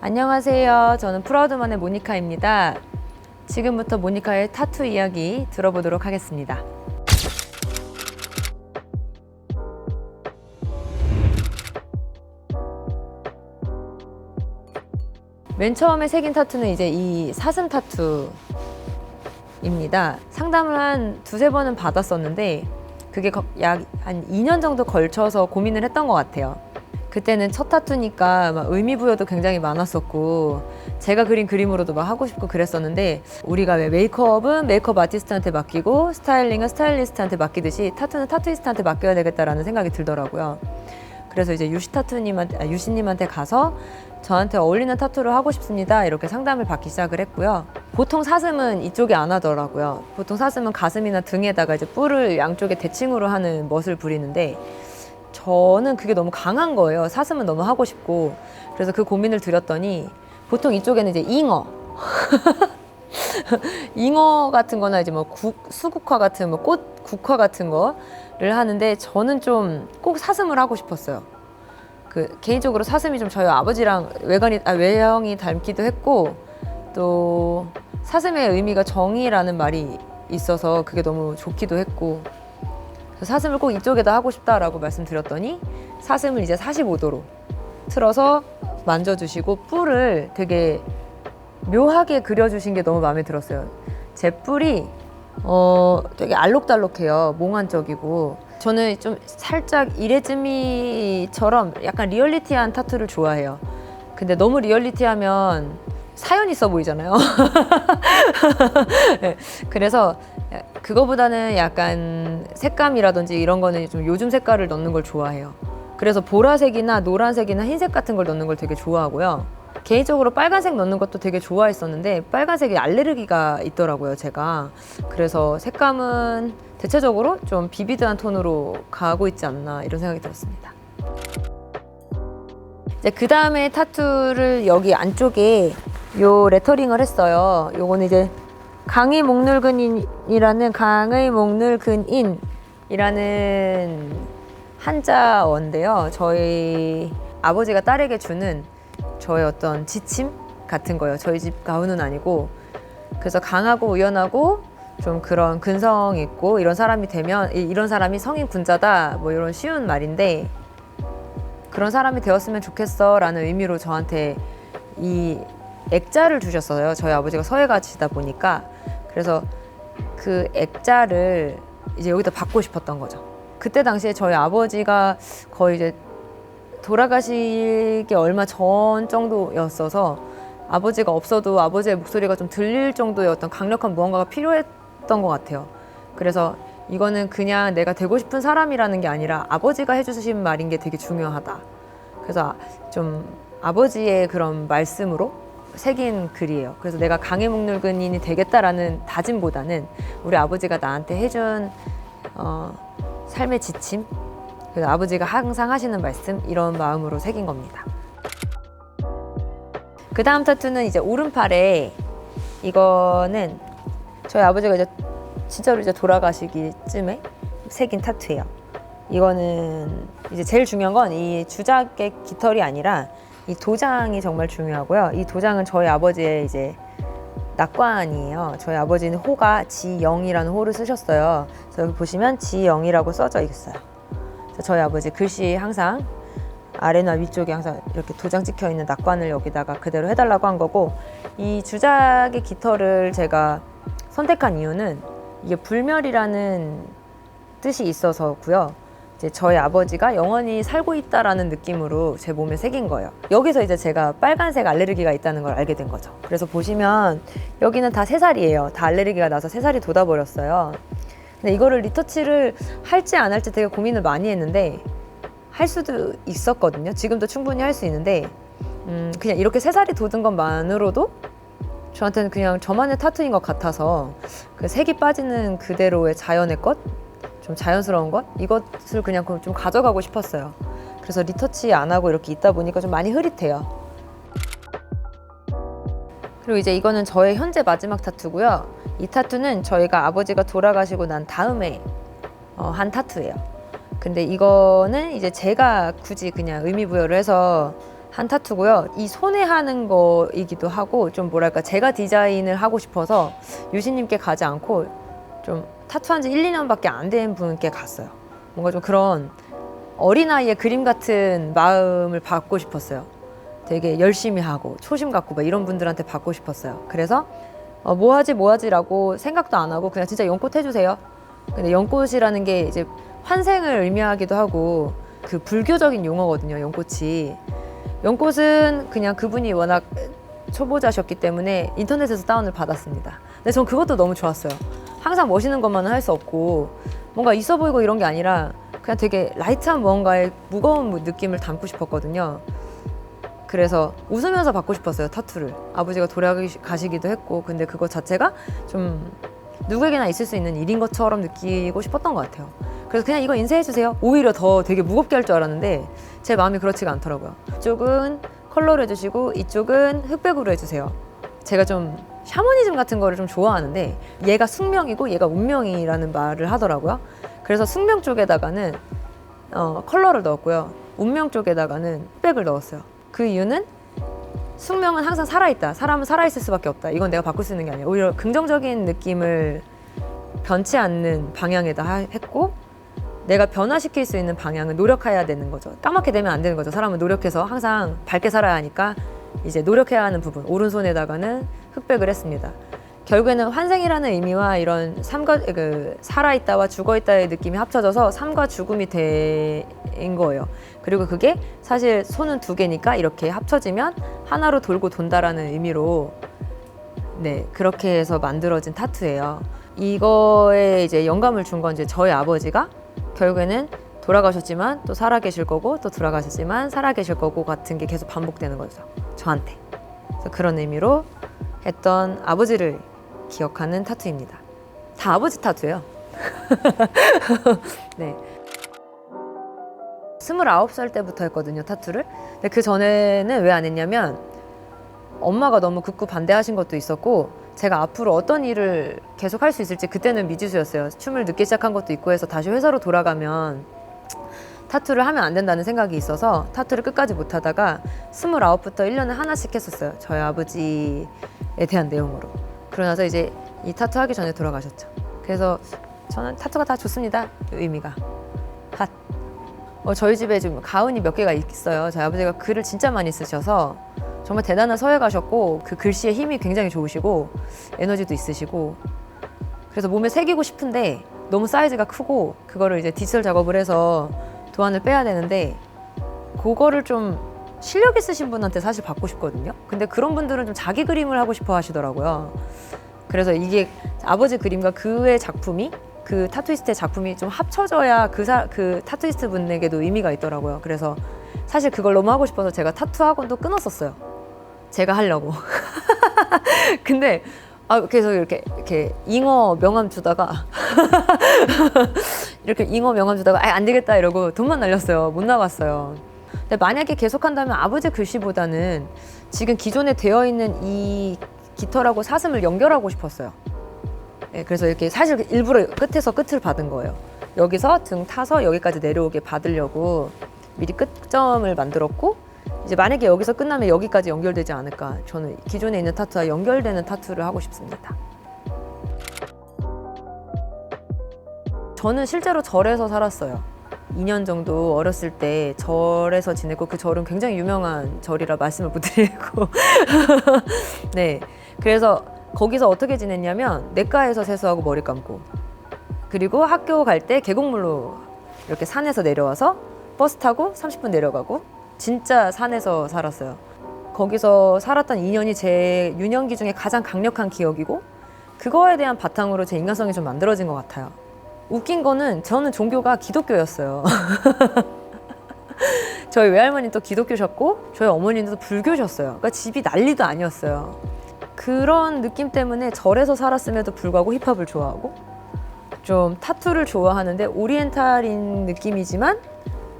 안녕하세요. 저는 프라우드먼의 모니카입니다. 지금부터 모니카의 타투 이야기 들어보도록 하겠습니다. 맨 처음에 새긴 타투는 이제 이 사슴 타투입니다. 상담을 한 두세 번은 받았었는데 그게 약 한 2년 정도 걸쳐서 고민을 했던 것 같아요. 그때는 첫 타투니까 막 의미 부여도 굉장히 많았었고 제가 그린 그림으로도 막 하고 싶고 그랬었는데 우리가 왜 메이크업은 메이크업 아티스트한테 맡기고 스타일링은 스타일리스트한테 맡기듯이 타투는 타투이스트한테 맡겨야 되겠다라는 생각이 들더라고요. 그래서 이제 유시님한테 가서 저한테 어울리는 타투를 하고 싶습니다 이렇게 상담을 받기 시작을 했고요. 보통 사슴은 이쪽에 안 하더라고요. 보통 사슴은 가슴이나 등에다가 이제 뿔을 양쪽에 대칭으로 하는 멋을 부리는데 저는 그게 너무 강한 거예요. 사슴은 너무 하고 싶고. 그래서 그 고민을 드렸더니 보통 이쪽에는 이제 잉어 잉어 같은 거나 이제 뭐 수국화 같은 뭐 꽃 국화 같은 거를 하는데 저는 좀 꼭 사슴을 하고 싶었어요. 개인적으로 사슴이 좀 저희 아버지랑 외형이 닮기도 했고 또 사슴의 의미가 정의라는 말이 있어서 그게 너무 좋기도 했고 사슴을 꼭 이쪽에다 하고 싶다라고 말씀드렸더니 사슴을 이제 45도로 틀어서 만져주시고 뿔을 되게 묘하게 그려주신 게 너무 마음에 들었어요. 제 뿔이 되게 알록달록해요. 몽환적이고 저는 좀 살짝 이레즈미처럼 약간 리얼리티한 타투를 좋아해요. 근데 너무 리얼리티하면 사연 있어 보이잖아요. 네, 그래서 그거보다는 약간 색감이라든지 이런 거는 좀 요즘 색깔을 넣는 걸 좋아해요. 그래서 보라색이나 노란색이나 흰색 같은 걸 넣는 걸 되게 좋아하고요. 개인적으로 빨간색 넣는 것도 되게 좋아했었는데 빨간색에 알레르기가 있더라고요, 제가. 그래서 색감은 대체적으로 좀 비비드한 톤으로 가고 있지 않나 이런 생각이 들었습니다. 이제 그 다음에 타투를 여기 안쪽에 요 레터링을 했어요. 요거는 이제 강의 목눌근인이라는 한자어인데요. 저희 아버지가 딸에게 주는 저의 어떤 지침 같은 거예요. 저희 집 가훈은 아니고. 그래서 강하고 의연하고 좀 그런 근성 있고 이런 사람이 되면 이런 사람이 성인 군자다 뭐 이런 쉬운 말인데 그런 사람이 되었으면 좋겠어 라는 의미로 저한테 이 액자를 주셨어요. 저희 아버지가 서예 가시다 보니까. 그래서 그 액자를 이제 여기다 받고 싶었던 거죠. 그때 당시에 저희 아버지가 거의 이제 돌아가시기 얼마 전 정도였어서 아버지가 없어도 아버지의 목소리가 좀 들릴 정도의 어떤 강력한 무언가가 필요했던 것 같아요. 그래서 이거는 그냥 내가 되고 싶은 사람이라는 게 아니라 아버지가 해주신 말인 게 되게 중요하다. 그래서 좀 아버지의 그런 말씀으로 새긴 글이에요. 그래서 내가 강해목눌근인이 되겠다라는 다짐보다는 우리 아버지가 나한테 해준 삶의 지침, 그래서 아버지가 항상 하시는 말씀 이런 마음으로 새긴 겁니다. 그 다음 타투는 이제 오른팔에 이거는 저희 아버지가 이제 진짜로 이제 돌아가시기쯤에 새긴 타투예요. 이거는 이제 제일 중요한 건 이 주작의 깃털이 아니라 이 도장이 정말 중요하고요. 이 도장은 저희 아버지의 이제 낙관이에요. 저희 아버지는 호가 지영이라는 호를 쓰셨어요. 그래서 여기 보시면 지영이라고 써져 있어요. 그래서 저희 아버지 글씨 항상 아래나 위쪽에 항상 이렇게 도장 찍혀 있는 낙관을 여기다가 그대로 해달라고 한 거고 이 주작의 깃털을 제가 선택한 이유는 이게 불멸이라는 뜻이 있어서고요. 이제 저희 아버지가 영원히 살고 있다라는 느낌으로 제 몸에 새긴 거예요. 여기서 이제 제가 빨간색 알레르기가 있다는 걸 알게 된 거죠. 그래서 보시면 여기는 다 새살이에요. 다 알레르기가 나서 새살이 돋아버렸어요. 근데 이거를 리터치를 할지 안 할지 되게 고민을 많이 했는데 할 수도 있었거든요. 지금도 충분히 할 수 있는데 그냥 이렇게 새살이 돋은 것만으로도 저한테는 그냥 저만의 타투인 것 같아서 그 색이 빠지는 그대로의 자연의 것, 좀 자연스러운 것 이것을 그냥 좀 가져가고 싶었어요. 그래서 리터치 안 하고 이렇게 있다 보니까 좀 많이 흐릿해요. 그리고 이제 이거는 저의 현재 마지막 타투고요. 이 타투는 저희가 아버지가 돌아가시고 난 다음에 한 타투예요. 근데 이거는 이제 제가 굳이 그냥 의미 부여를 해서 한 타투고요. 이 손에 하는 거이기도 하고 좀 뭐랄까 제가 디자인을 하고 싶어서 유진님께 가지 않고 좀 타투한 지 1, 2년밖에 안 된 분께 갔어요. 뭔가 좀 그런 어린아이의 그림 같은 마음을 받고 싶었어요. 되게 열심히 하고 초심 갖고 막 이런 분들한테 받고 싶었어요. 그래서 뭐 하지라고 생각도 안 하고 그냥 진짜 연꽃 해주세요. 근데 연꽃이라는 게 이제 환생을 의미하기도 하고 그 불교적인 용어거든요. 연꽃이. 연꽃은 그냥 그분이 워낙 초보자셨기 때문에 인터넷에서 다운을 받았습니다. 근데 전 그것도 너무 좋았어요. 항상 멋있는 것만은 할 수 없고 뭔가 있어 보이고 이런 게 아니라 그냥 되게 라이트한 무언가의 무거운 느낌을 담고 싶었거든요. 그래서 웃으면서 받고 싶었어요, 타투를. 아버지가 돌아가시기도 했고 근데 그것 자체가 좀 누구에게나 있을 수 있는 일인 것처럼 느끼고 싶었던 것 같아요. 그래서 그냥 이거 인쇄해주세요. 오히려 더 되게 무겁게 할 줄 알았는데 제 마음이 그렇지가 않더라고요. 이쪽은 컬러로 해주시고 이쪽은 흑백으로 해주세요. 제가 좀 샤머니즘 같은 거를 좀 좋아하는데 얘가 숙명이고 얘가 운명이라는 말을 하더라고요. 그래서 숙명 쪽에다가는 컬러를 넣었고요. 운명 쪽에다가는 흑백을 넣었어요. 그 이유는 숙명은 항상 살아있다. 사람은 살아있을 수밖에 없다. 이건 내가 바꿀 수 있는 게 아니야. 오히려 긍정적인 느낌을 변치 않는 방향에다 했고 내가 변화시킬 수 있는 방향은 노력해야 되는 거죠. 까맣게 되면 안 되는 거죠. 사람은 노력해서 항상 밝게 살아야 하니까 이제 노력해야 하는 부분 오른손에다가는 흑백을 했습니다. 결국에는 환생이라는 의미와 이런 살아있다와 죽어있다의 느낌이 합쳐져서 삶과 죽음이 된 거예요. 그리고 그게 사실 손은 두 개니까 이렇게 합쳐지면 하나로 돌고 돈다라는 의미로 네 그렇게 해서 만들어진 타투예요. 이거에 이제 영감을 준 건 이제 저희 아버지가 결국에는 돌아가셨지만 또 살아계실 거고 또 돌아가셨지만 살아계실 거고 같은 게 계속 반복되는 거죠. 저한테. 그래서 그런 의미로 했던 아버지를 기억하는 타투입니다. 다 아버지 타투예요. 네. 29살 때부터 했거든요, 타투를. 근데 그 전에는 왜 안 했냐면 엄마가 너무 극구 반대하신 것도 있었고 제가 앞으로 어떤 일을 계속 할 수 있을지 그때는 미지수였어요. 춤을 늦게 시작한 것도 있고 해서 다시 회사로 돌아가면 타투를 하면 안 된다는 생각이 있어서 타투를 끝까지 못 하다가 29부터 1년에 하나씩 했었어요. 저희 아버지에 대한 내용으로. 그러고 나서 이제 이 타투 하기 전에 돌아가셨죠. 그래서 저는 타투가 다 좋습니다. 의미가. 핫. 저희 집에 좀 가은이 몇 개가 있어요. 저희 아버지가 글을 진짜 많이 쓰셔서 정말 대단한 서예가셨고 그 글씨의 힘이 굉장히 좋으시고 에너지도 있으시고 그래서 몸에 새기고 싶은데 너무 사이즈가 크고 그거를 이제 디지털 작업을 해서 도안을 빼야 되는데 그거를 좀 실력 있으신 분한테 사실 받고 싶거든요. 근데 그런 분들은 좀 자기 그림을 하고 싶어 하시더라고요. 그래서 이게 아버지 그림과 그의 작품이 그 타투이스트의 작품이 좀 합쳐져야 그 타투이스트 분에게도 의미가 있더라고요. 그래서 사실 그걸 너무 하고 싶어서 제가 타투 학원도 끊었었어요. 제가 하려고. 근데 그래서 이렇게 잉어 명함 주다가 이렇게 잉어 명함 주다가 안 되겠다 이러고 돈만 날렸어요. 못 나갔어요. 근데 만약에 계속한다면 아버지 글씨보다는 지금 기존에 되어 있는 이 깃털하고 사슴을 연결하고 싶었어요. 네, 그래서 이렇게 사실 일부러 끝에서 끝을 받은 거예요. 여기서 등 타서 여기까지 내려오게 받으려고 미리 끝점을 만들었고 이제 만약에 여기서 끝나면 여기까지 연결되지 않을까. 저는 기존에 있는 타투와 연결되는 타투를 하고 싶습니다. 저는 실제로 절에서 살았어요. 2년 정도 어렸을 때 절에서 지냈고 그 절은 굉장히 유명한 절이라 말씀을 못 드리고 네, 그래서 거기서 어떻게 지냈냐면 냇가에서 세수하고 머리 감고 그리고 학교 갈 때 계곡물로 이렇게 산에서 내려와서 버스 타고 30분 내려가고 진짜 산에서 살았어요. 거기서 살았던 2년이 제 유년기 중에 가장 강력한 기억이고 그거에 대한 바탕으로 제 인간성이 좀 만들어진 것 같아요. 웃긴 거는 저는 종교가 기독교였어요. 저희 외할머니도 기독교셨고 저희 어머니도 불교셨어요. 그러니까 집이 난리도 아니었어요. 그런 느낌 때문에 절에서 살았음에도 불구하고 힙합을 좋아하고 좀 타투를 좋아하는데 오리엔탈인 느낌이지만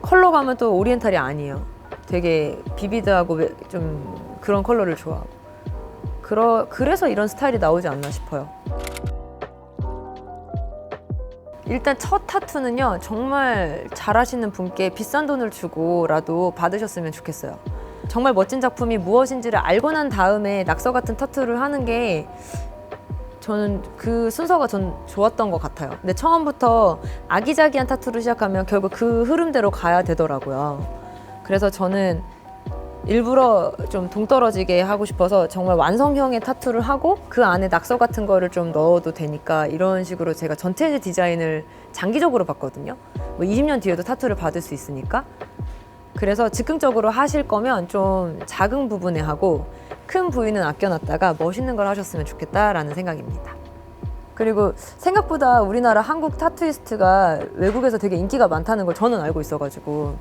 컬러 감은 또 오리엔탈이 아니에요. 되게 비비드하고 좀 그런 컬러를 좋아하고 그래서 이런 스타일이 나오지 않나 싶어요. 일단 첫 타투는요 정말 잘하시는 분께 비싼 돈을 주고라도 받으셨으면 좋겠어요. 정말 멋진 작품이 무엇인지를 알고 난 다음에 낙서 같은 타투를 하는 게 저는 그 순서가 전 좋았던 것 같아요. 근데 처음부터 아기자기한 타투를 시작하면 결국 그 흐름대로 가야 되더라고요. 그래서 저는 일부러 좀 동떨어지게 하고 싶어서 정말 완성형의 타투를 하고 그 안에 낙서 같은 거를 좀 넣어도 되니까 이런 식으로 제가 전체 디자인을 장기적으로 봤거든요. 뭐 20년 뒤에도 타투를 받을 수 있으니까. 그래서 즉흥적으로 하실 거면 좀 작은 부분에 하고 큰 부위는 아껴놨다가 멋있는 걸 하셨으면 좋겠다라는 생각입니다. 그리고 생각보다 우리나라 한국 타투이스트가 외국에서 되게 인기가 많다는 걸 저는 알고 있어가지고,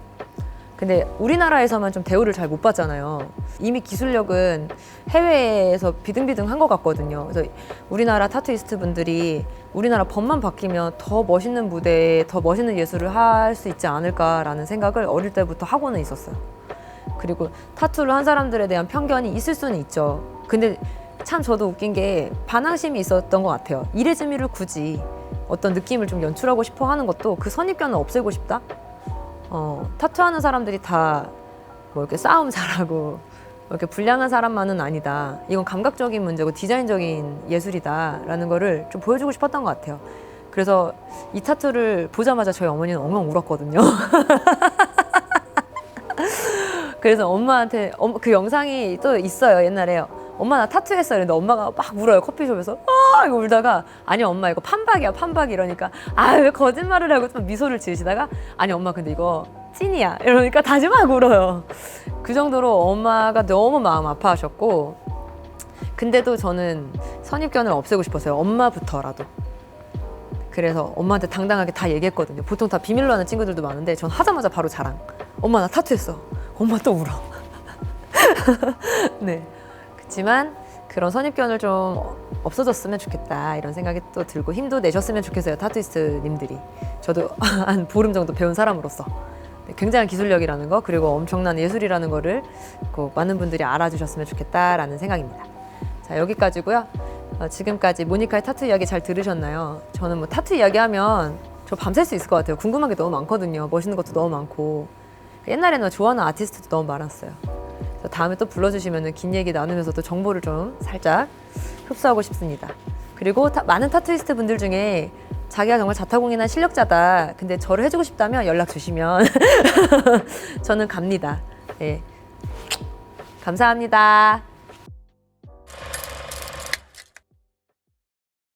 근데 우리나라에서만 좀 대우를 잘 못 받잖아요. 이미 기술력은 해외에서 비등비등한 것 같거든요. 그래서 우리나라 타투이스트 분들이 우리나라 법만 바뀌면 더 멋있는 무대에 더 멋있는 예술을 할 수 있지 않을까라는 생각을 어릴 때부터 하고는 있었어요. 그리고 타투를 한 사람들에 대한 편견이 있을 수는 있죠. 근데 참 저도 웃긴 게 반항심이 있었던 것 같아요. 이래저래를 굳이 어떤 느낌을 좀 연출하고 싶어 하는 것도 그 선입견을 없애고 싶다? 타투하는 사람들이 다 뭐 이렇게 싸움 잘하고 뭐 이렇게 불량한 사람만은 아니다. 이건 감각적인 문제고 디자인적인 예술이다라는 거를 좀 보여주고 싶었던 것 같아요. 그래서 이 타투를 보자마자 저희 어머니는 엉엉 울었거든요. 그래서 엄마한테 그 영상이 또 있어요. 옛날에 엄마 나 타투했어 이랬는데 엄마가 막 울어요. 커피숍에서 이거 울다가 아니 엄마 이거 판박이야 판박 이러니까 아 왜 거짓말을 하고 좀 미소를 지으시다가 아니 엄마 근데 이거 찐이야 이러니까 다시 막 울어요. 그 정도로 엄마가 너무 마음 아파하셨고, 근데도 저는 선입견을 없애고 싶었어요. 엄마부터라도. 그래서 엄마한테 당당하게 다 얘기했거든요. 보통 다 비밀로 하는 친구들도 많은데 전 하자마자 바로 자랑. 엄마 나 타투했어. 엄마 또 울어. 네. 그렇지만 그런 선입견을 좀 없어졌으면 좋겠다 이런 생각이 또 들고 힘도 내셨으면 좋겠어요. 타투이스트님들이. 저도 한 보름 정도 배운 사람으로서 굉장한 기술력이라는 거 그리고 엄청난 예술이라는 거를 꼭 많은 분들이 알아주셨으면 좋겠다라는 생각입니다. 자, 여기까지고요. 지금까지 모니카의 타투 이야기 잘 들으셨나요? 저는 뭐 타투 이야기하면 저 밤샐 수 있을 것 같아요. 궁금한 게 너무 많거든요. 멋있는 것도 너무 많고. 옛날에는 좋아하는 아티스트도 너무 많았어요. 그래서 다음에 또 불러주시면 긴 얘기 나누면서 또 정보를 좀 살짝 흡수하고 싶습니다. 그리고 많은 타투이스트 분들 중에 자기가 정말 자타공인한 실력자다. 근데 저를 해주고 싶다면 연락 주시면 저는 갑니다. 네. 감사합니다.